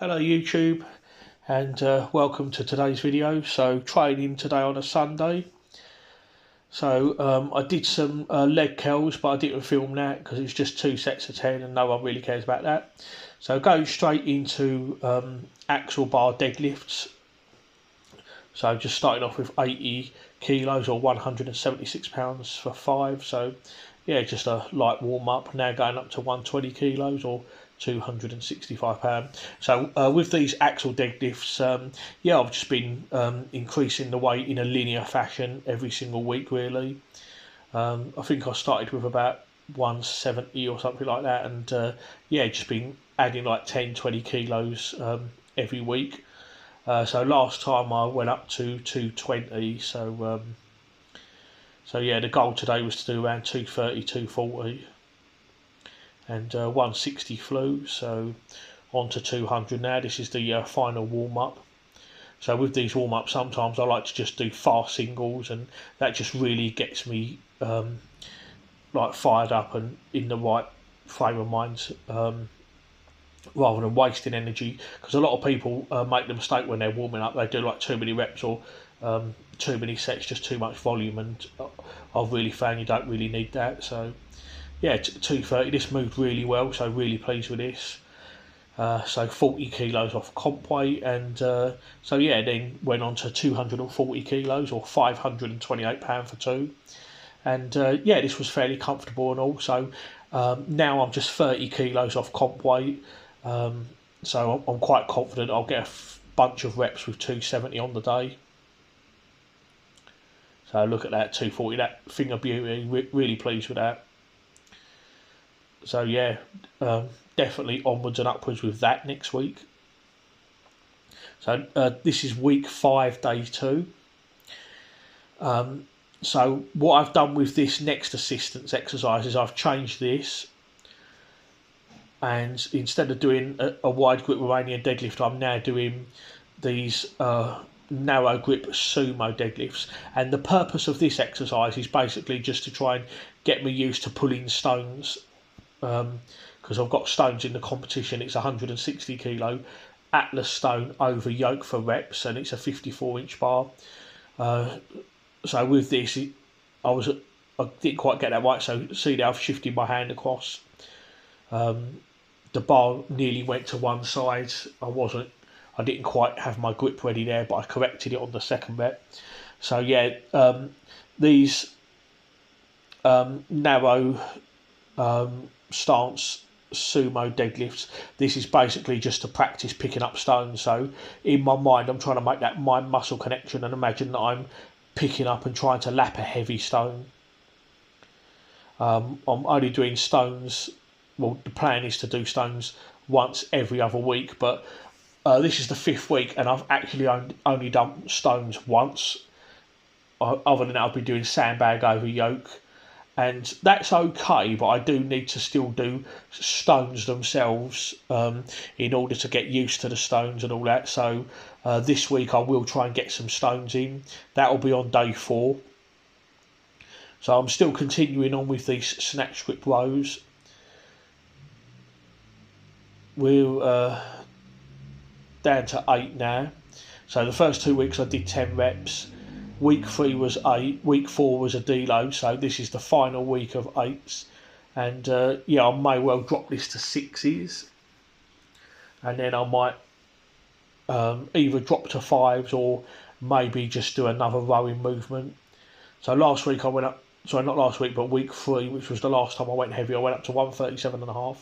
Hello YouTube, and welcome to today's video. So training today on a Sunday. So I did some leg curls, but I didn't film that because it's just 2 sets of 10 and no one really cares about that. So go straight into axle bar deadlifts. So just starting off with 80 kilos or 176 pounds for 5. So yeah, just a light warm up. Now going up to 120 kilos or 265 pounds. So with these axle deadlifts, yeah, I've just been increasing the weight in a linear fashion every single week really. I think I started with about 170 or something like that, and yeah, just been adding like 10-20 kilos every week. So last time I went up to 220, so yeah, the goal today was to do around 230, 240, and 160 flew, so on to 200 now. This is the final warm-up. So with these warm-ups, sometimes I like to just do fast singles, and that just really gets me like fired up and in the right frame of mind, rather than wasting energy, because a lot of people make the mistake when they're warming up. They do like too many reps or too many sets, just too much volume, and I've really found you don't really need that. So yeah, 230, this moved really well, so really pleased with this. So 40 kilos off comp weight, and so yeah, then went on to 240 kilos or 528 pound for 2, and yeah, this was fairly comfortable. And also now I'm just 30 kilos off comp weight, so I'm quite confident I'll get a bunch of reps with 270 on the day. So look at that, 240, that thing of beauty. Really pleased with that. So yeah, definitely onwards and upwards with that next week. So this is week 5, day 2. So what I've done with this next assistance exercise is I've changed this, and instead of doing a wide grip Romanian deadlift, I'm now doing these narrow grip sumo deadlifts. And the purpose of this exercise is basically just to try and get me used to pulling stones, because I've got stones in the competition. It's 160 kilo Atlas stone over yoke for reps, and it's a 54-inch bar. So with this, I didn't quite get that right. So see there, I've shifted my hand across. The bar nearly went to one side. I didn't quite have my grip ready there, but I corrected it on the second rep. So yeah, these narrow stance sumo deadlifts, this is basically just to practice picking up stones. So in my mind, I'm trying to make that mind muscle connection and imagine that I'm picking up and trying to lap a heavy stone. I'm only doing stones, well, the plan is to do stones once every other week, but this is the 5th week and I've actually only done stones once. Other than that, I've been doing sandbag over yoke, and that's okay, but I do need to still do stones themselves in order to get used to the stones and all that. So this week I will try and get some stones in. That will be on day 4. So I'm still continuing on with these snatch grip rows. We're down to 8 now. So the first 2 weeks I did 10 reps. Week 3 was 8. Week 4 was a deload. So this is the final week of 8s. And yeah, I may well drop this to 6s. And then I might either drop to 5s or maybe just do another rowing movement. So last week I went up, sorry, not last week, but week 3, which was the last time I went heavy, I went up to 137.5.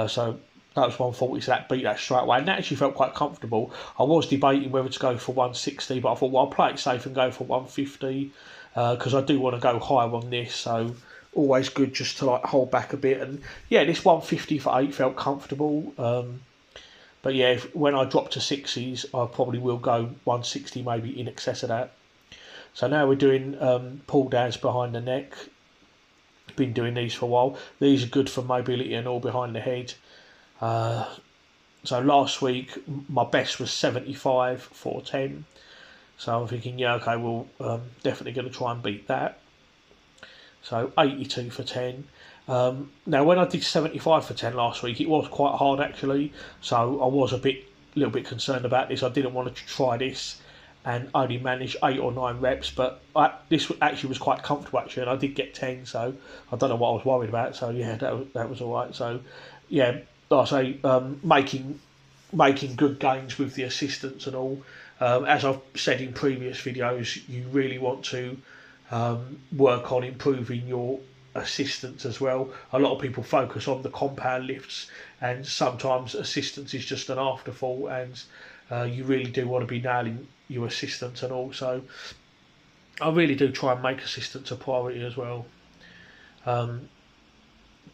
So that was 140, so that beat that straight away, and that actually felt quite comfortable. I was debating whether to go for 160, but I thought, well, I'll play it safe and go for 150, because I do want to go higher on this, so always good just to like hold back a bit. And yeah, this 150 for 8 felt comfortable, but yeah, when I drop to 6s, I probably will go 160, maybe in excess of that. So now we're doing pull downs behind the neck. Been doing these for a while. These are good for mobility and all behind the head. So last week my best was 75 for 10. So I'm thinking, yeah, okay, well, definitely going to try and beat that. So 82 for 10. Now, when I did 75 for 10 last week, it was quite hard actually, so I was little bit concerned about this. I didn't want to try this and only manage 8 or 9 reps, but this actually was quite comfortable actually, and I did get 10, so I don't know what I was worried about. So yeah, that was all right. So yeah, like I say, making good gains with the assistance and all. As I've said in previous videos, you really want to work on improving your assistance as well. A lot of people focus on the compound lifts, and sometimes assistance is just an afterthought, and you really do want to be nailing your assistance. And also, I really do try and make assistance a priority as well.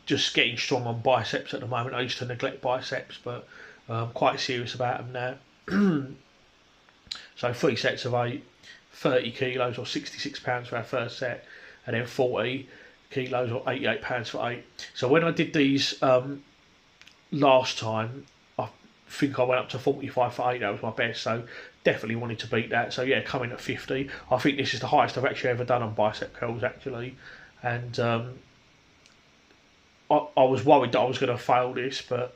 Just getting strong on biceps at the moment. I used to neglect biceps, but I'm quite serious about them now. So 3 sets of 8, 30 kilos or 66 pounds for our first set, and then 40 kilos or 88 pounds for 8. So when I did these last time, I think I went up to 45 for 8. That was my best, so definitely wanted to beat that. So yeah, coming at 50. I think this is the highest I've actually ever done on bicep curls actually, and I was worried that I was going to fail this, but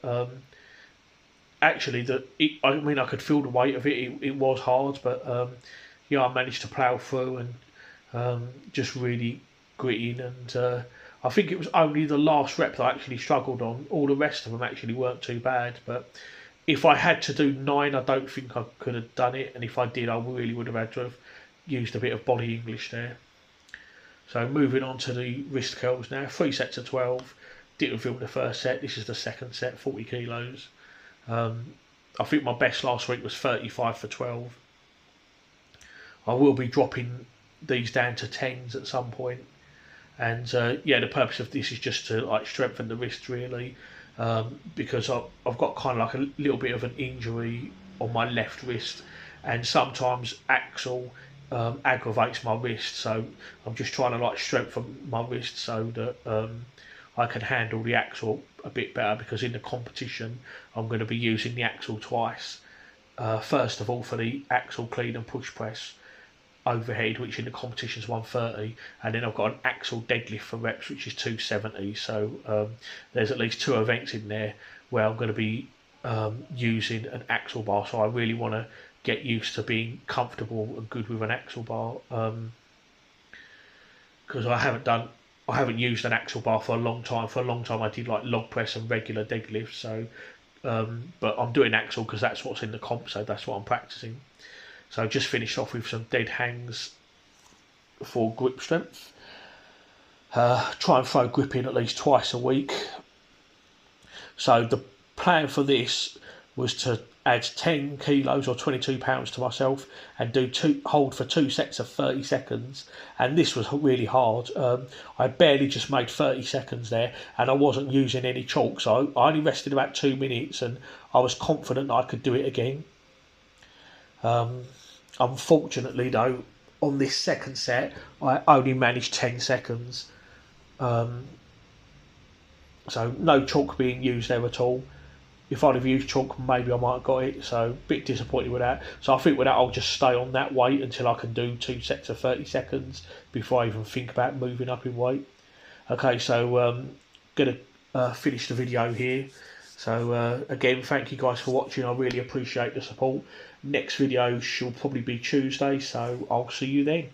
actually I could feel the weight of it. It was hard, but yeah, I managed to plough through and just really gritting. And I think it was only the last rep that I actually struggled on. All the rest of them actually weren't too bad. But if I had to do 9, I don't think I could have done it. And if I did, I really would have had to have used a bit of body English there. So moving on to the wrist curls now. 3 sets of 12. Didn't film the first set. This is the second set, 40 kilos. I think my best last week was 35 for 12. I will be dropping these down to 10s at some point. And yeah, the purpose of this is just to like strengthen the wrist really, because I've got kind of like a little bit of an injury on my left wrist, and sometimes axle aggravates my wrist. So I'm just trying to like strengthen my wrist so that I can handle the axle a bit better, because in the competition I'm going to be using the axle twice. First of all for the axle clean and push press overhead, which in the competition is 130, and then I've got an axle deadlift for reps, which is 270. So there's at least 2 events in there where I'm going to be using an axle bar. So I really want to get used to being comfortable and good with an axle bar, because I haven't used an axle bar for a long time. For a long time I did like log press and regular deadlifts. So but I'm doing axle because that's what's in the comp, so that's what I'm practicing. So just finished off with some dead hangs for grip strength. Try and throw grip in at least twice a week. So the plan for this was to add 10 kilos or 22 pounds to myself and hold for 2 sets of 30 seconds. And this was really hard. I barely just made 30 seconds there, and I wasn't using any chalk. So I only rested about 2 minutes, and I was confident that I could do it again. Unfortunately though, on this second set I only managed 10 seconds, so no chalk being used there at all. If I'd have used chalk, maybe I might have got it, so a bit disappointed with that. So I think with that I'll just stay on that weight until I can do 2 sets of 30 seconds before I even think about moving up in weight. Okay, so gonna finish the video here. So again, thank you guys for watching. I really appreciate the support. Next video shall probably be Tuesday, so I'll see you then.